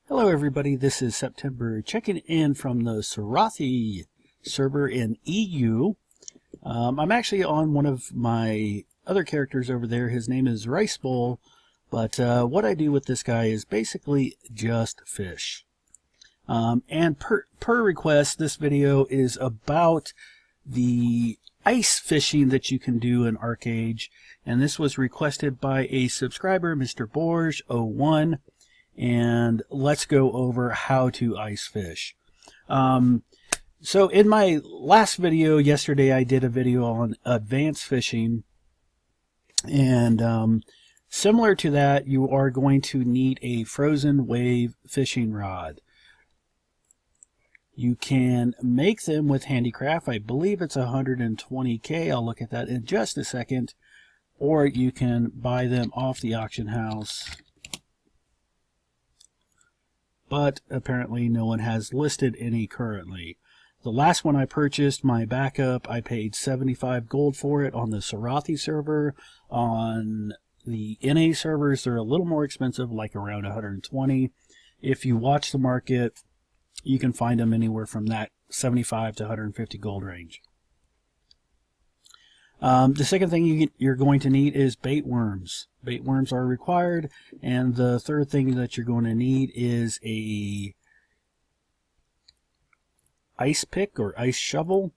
Hello everybody, this is September checking in from the Sirothe server in EU. I'm actually on one of my other characters over there. His name is Rice Bowl, but what I do with this guy is basically just fish. And per request, this video is about the ice fishing that you can do in Archeage, and this was requested by a subscriber, Mr. Borge01. And let's go over how to ice fish. So in my last video yesterday, I did a video on advanced fishing, and similar to that, you are going to need a frozen wave fishing rod. You can make them with handicraft. I believe it's 120K. I'll look at that in just a second. Or you can buy them off the auction house, but apparently no one has listed any currently. The last one I purchased, my backup, I paid 75 gold for it on the Sirothe server. On the NA servers, they're a little more expensive, like around 120. If you watch the market, you can find them anywhere from that 75 to 150 gold range. The second thing you're going to need is bait worms. Bait worms are required, and the third thing that you're going to need is a ice pick or ice shovel.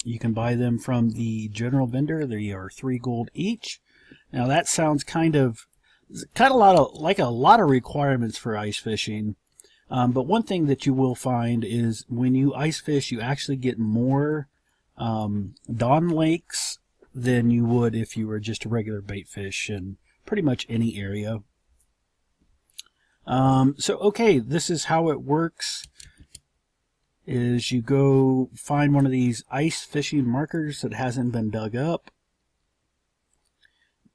You can buy them from the general vendor. They are 3 gold each. Now that sounds kind of a lot of requirements for ice fishing. But one thing that you will find is when you ice fish, you actually get more dawn lakes than you would if you were just a regular bait fish in pretty much any area. Okay, this is how it works. Is you go find one of these ice fishing markers that hasn't been dug up.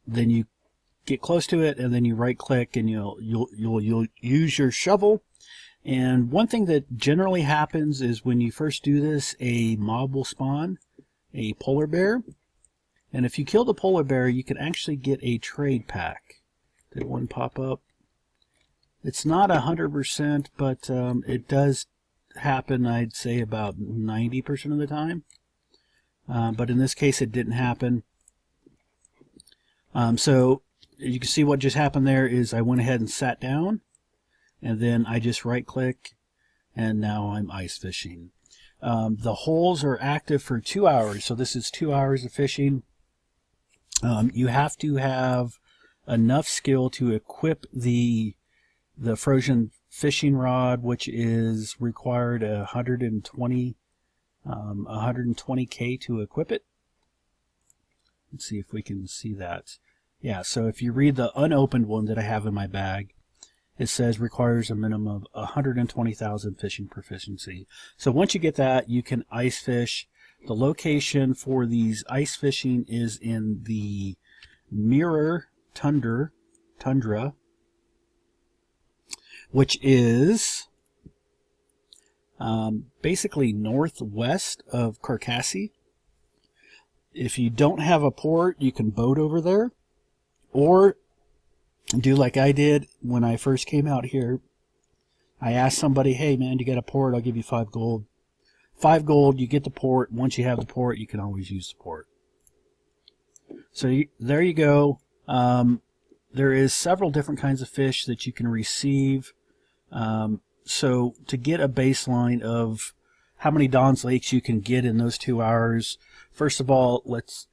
Then you get close to it, and then you right click, and you'll use your shovel. And one thing that generally happens is when you first do this, a mob will spawn, a polar bear. And if you kill the polar bear, you can actually get a trade pack. Did one pop up? It's not 100%, but it does happen, I'd say, about 90% of the time. But in this case, it didn't happen. So you can see what just happened there is I went ahead and sat down, and then I just right-click, and now I'm ice fishing. The holes are active for 2 hours, so this is 2 hours of fishing. You have to have enough skill to equip the frozen fishing rod, which is required 120K to equip it. Let's see if we can see that. Yeah, so if you read the unopened one that I have in my bag, it says requires a minimum of 120,000 fishing proficiency. So once you get that, you can ice fish. The location for these ice fishing is in the Mirror Tundra, which is basically northwest of Carcassonne. If you don't have a port, you can boat over there, or do like I did when I first came out here. I asked somebody, hey man, you got a port? I'll give you 5 gold. 5 gold, you get the port. Once you have the port, you can always use the port. So there you go. There is several different kinds of fish that you can receive. So to get a baseline of how many Dawn's Lakes you can get in those 2 hours, first of all, let's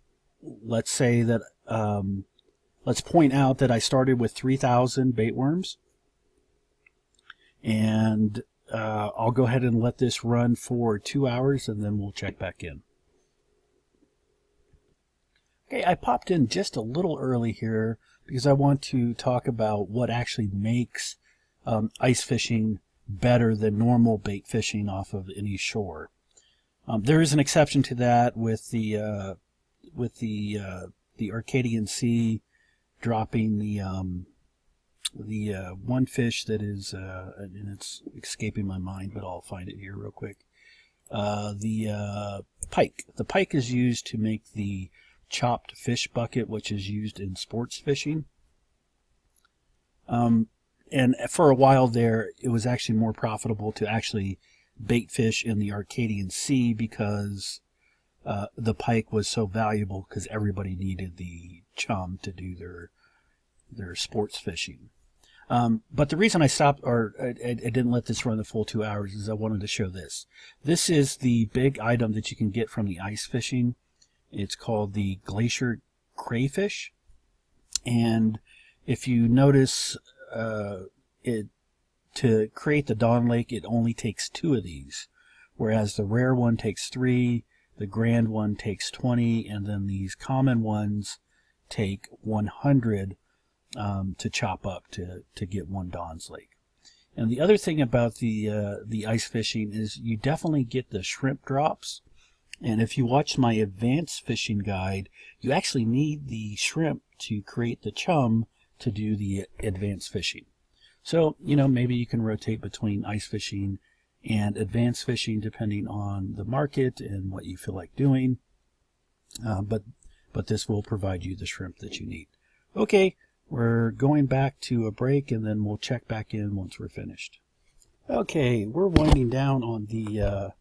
say that let's point out that I started with 3,000 bait worms, and I'll go ahead and let this run for 2 hours, and then we'll check back in. Okay, I popped in just a little early here because I want to talk about what actually makes ice fishing better than normal bait fishing off of any shore. There is an exception to that with the Arcadian Sea dropping the one fish that is, and it's escaping my mind, but I'll find it here real quick. The pike. The pike is used to make the chopped fish bucket, which is used in sports fishing. and for a while there, it was actually more profitable to actually bait fish in the Arcadian Sea because the pike was so valuable because everybody needed the chum to do their sports fishing. But the reason I stopped, or I didn't let this run the full 2 hours, is I wanted to show this. This is the big item that you can get from the ice fishing. It's called the glacier crayfish. And if you notice, to create the Dawn Lake, it only takes 2 of these, whereas the rare one takes 3, the grand one takes 20, and then these common ones take 100 to chop up to get 1 Dawn's Lake. And the other thing about the ice fishing is you definitely get the shrimp drops. And if you watch my advanced fishing guide, you actually need the shrimp to create the chum to do the advanced fishing. So, maybe you can rotate between ice fishing and advanced fishing depending on the market and what you feel like doing. But this will provide you the shrimp that you need. Okay, we're going back to a break and then we'll check back in once we're finished. Okay, we're winding down on the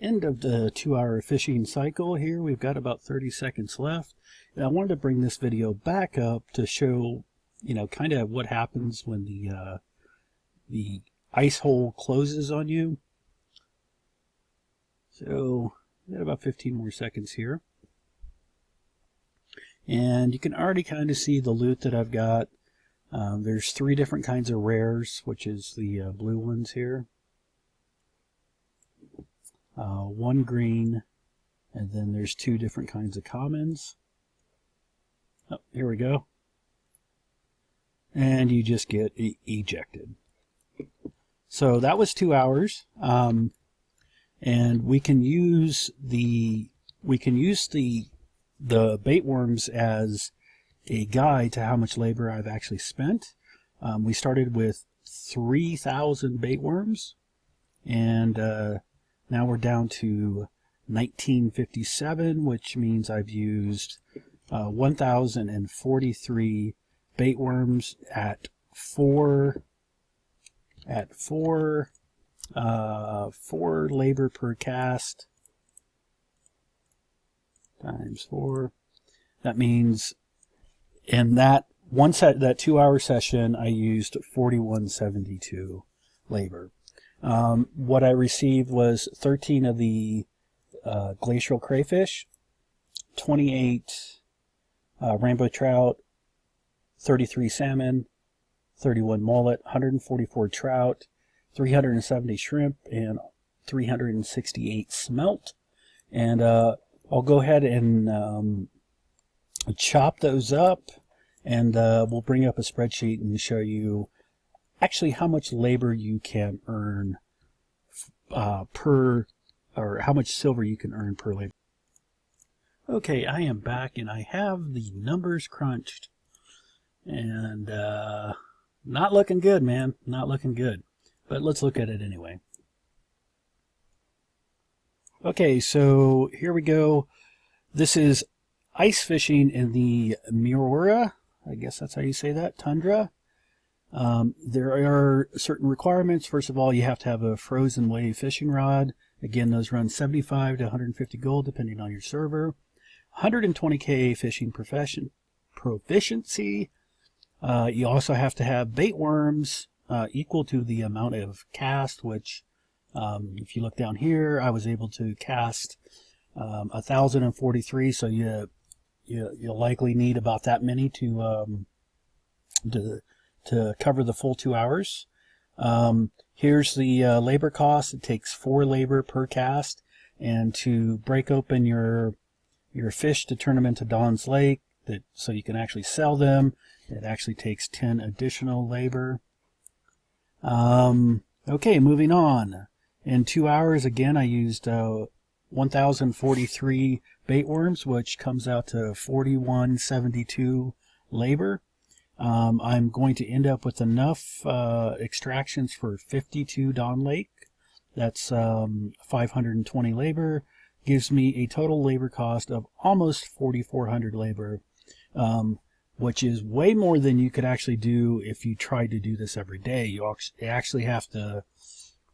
end of the 2-hour fishing cycle here. We've got about 30 seconds left. And I wanted to bring this video back up to show, kind of what happens when the ice hole closes on you. So, we've got about 15 more seconds here. And you can already kind of see the loot that I've got. There's 3 different kinds of rares, which is the blue ones here. 1 green, and then there's 2 different kinds of commons. Oh, here we go. And you just get ejected. So that was 2 hours, and we can use the bait worms as a guide to how much labor I've actually spent. We started with 3,000 bait worms, and now we're down to 1957, which means I've used 1,043 bait worms at 4 labor per cast times 4. That means in that 2-hour session, I used 4172 labor. What I received was 13 of the glacial crayfish, 28 rainbow trout, 33 salmon, 31 mullet, 144 trout, 370 shrimp, and 368 smelt. And I'll go ahead and chop those up, and we'll bring up a spreadsheet and show you actually how much labor you can earn or how much silver you can earn per labor. Okay, I am back and I have the numbers crunched, and not looking good, man. Not looking good. But let's look at it anyway. Okay, so here we go. This is ice fishing in the Miura, I guess that's how you say that, tundra. There are certain requirements. First of all, you have to have a frozen wave fishing rod. Again, those run 75 to 150 gold depending on your server. 120k fishing proficiency. You also have to have bait worms equal to the amount of cast, which if you look down here, I was able to cast 1,043, so you'll likely need about that many to cover the full 2 hours. Here's the labor cost. It takes 4 labor per cast, and to break open your fish to turn them into Dawn's Lake, so you can actually sell them, it actually takes 10 additional labor. Okay, moving on. In 2 hours, again, I used 1,043 bait worms, which comes out to 4172 labor. I'm going to end up with enough extractions for 52 Dawn Lake. That's 520 labor. Gives me a total labor cost of almost 4,400 labor. which is way more than you could actually do if you tried to do this every day. You actually have to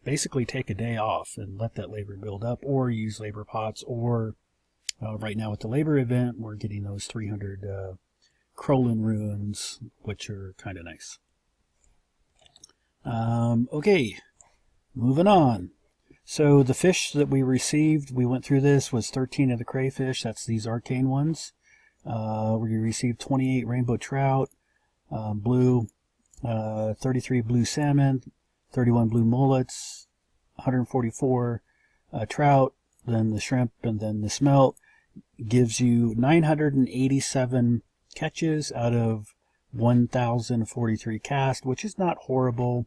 basically take a day off and let that labor build up, or use labor pots, or right now with the labor event, we're getting those 300 Krolin ruins, which are kind of nice. Okay, moving on. So the fish that we received, we went through this, was 13 of the crayfish. That's these arcane ones. We received 28 rainbow trout, blue, 33 blue salmon, 31 blue mullets, 144 trout, then the shrimp, and then the smelt. Gives you 987 catches out of 1,043 cast, which is not horrible.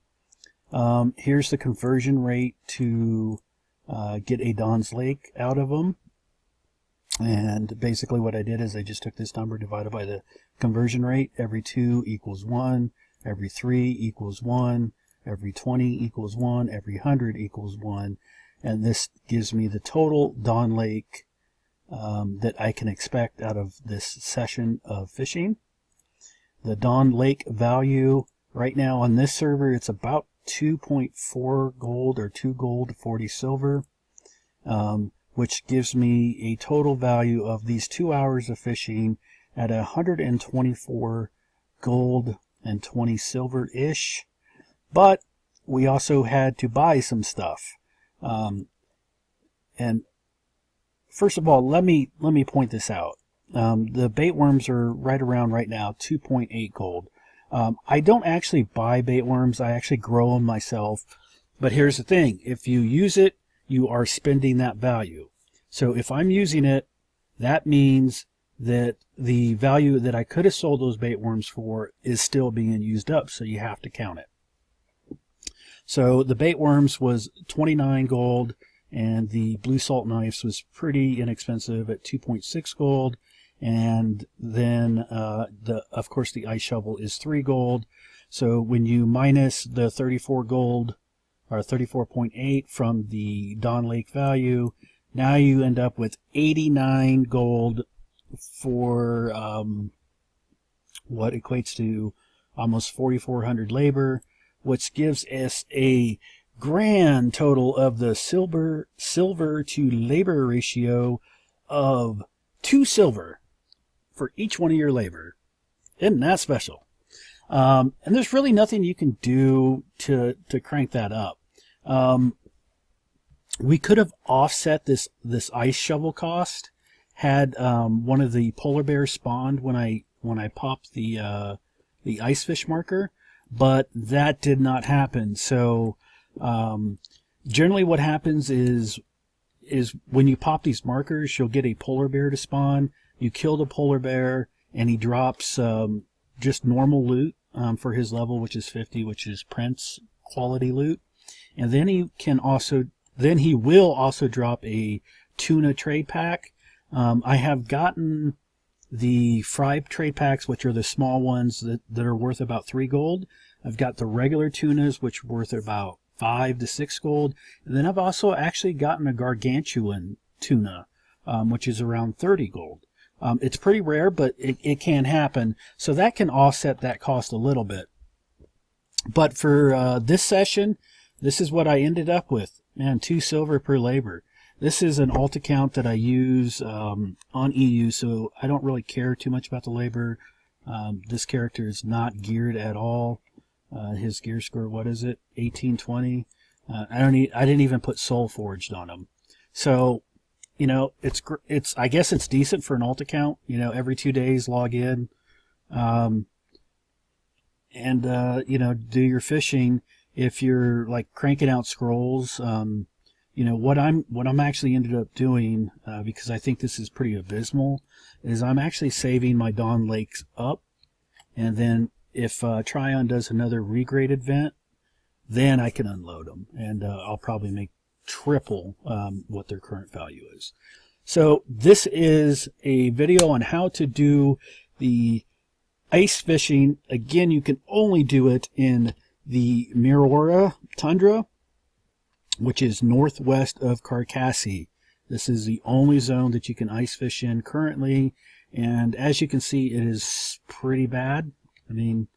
Here's the conversion rate to get a Don's Lake out of them. And basically what I did is I just took this number divided by the conversion rate. Every 2 equals 1, every 3 equals 1, every 20 equals 1, every 100 equals 1. And this gives me the total Don Lake that I can expect out of this session of fishing. The Don Lake value right now on this server, it's about 2.4 gold or 2 gold, 40 silver, which gives me a total value of these 2 hours of fishing at 124 gold and 20 silver-ish. But we also had to buy some stuff. And first of all, let me point this out. The bait worms are right around right now 2.8 gold. I don't actually buy bait worms. I actually grow them myself. But here's the thing. If you use it, you are spending that value. So if I'm using it, that means that the value that I could have sold those bait worms for is still being used up. So you have to count it. So the bait worms was 29 gold. And the blue salt knives was pretty inexpensive at 2.6 gold. And then, of course, the ice shovel is 3 gold. So when you minus the 34 gold, or 34.8 from the Don Lake value, now you end up with 89 gold for what equates to almost 4,400 labor, which gives us a grand total of the silver to labor ratio of 2 silver for each one of your labor. Isn't that special? And there's really nothing you can do to crank that up. We could have offset this ice shovel cost had one of the polar bears spawned when I popped the ice fish marker, but that did not happen. So generally what happens is when you pop these markers, you'll get a polar bear to spawn. You kill the polar bear and he drops just normal loot for his level, which is 50, which is Prince quality loot. And then he will also drop a tuna trade pack. I have gotten the fry trade packs, which are the small ones that are worth about 3 gold. I've got the regular tunas, which are worth about 5 to 6 gold. And then I've also actually gotten a gargantuan tuna, which is around 30 gold. It's pretty rare, but it can happen. So that can offset that cost a little bit. But for this session, this is what I ended up with. Man, 2 silver per labor. This is an alt account that I use on EU, so I don't really care too much about the labor. This character is not geared at all. His gear score, what is it? 1820. I didn't even put Soul Forged on him. So, you know, I guess it's decent for an alt account. You know, every 2 days log in, and you know, do your fishing. If you're like cranking out scrolls, you know, what I'm actually ended up doing, because I think this is pretty abysmal, is I'm actually saving my Dawn Lakes up, and then if Tryon does another regrade event, then I can unload them, and I'll probably make triple what their current value is. So this is a video on how to do the ice fishing. Again, you can only do it in the Mirora Tundra, which is northwest of Carcassonne. This is the only zone that you can ice fish in currently, And as you can see, it is pretty bad. I mean,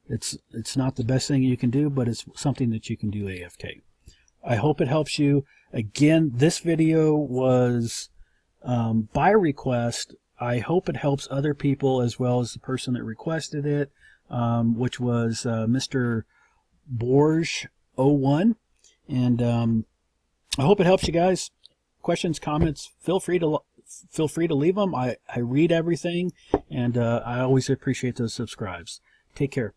it's not the best thing you can do, but it's something that you can do AFK. I hope it helps you. Again, this video was by request. I hope it helps other people as well as the person that requested it, which was Mr. Borge01. And I hope it helps you guys. Questions, comments, feel free to leave them. I read everything, and I always appreciate those subscribes. Take care.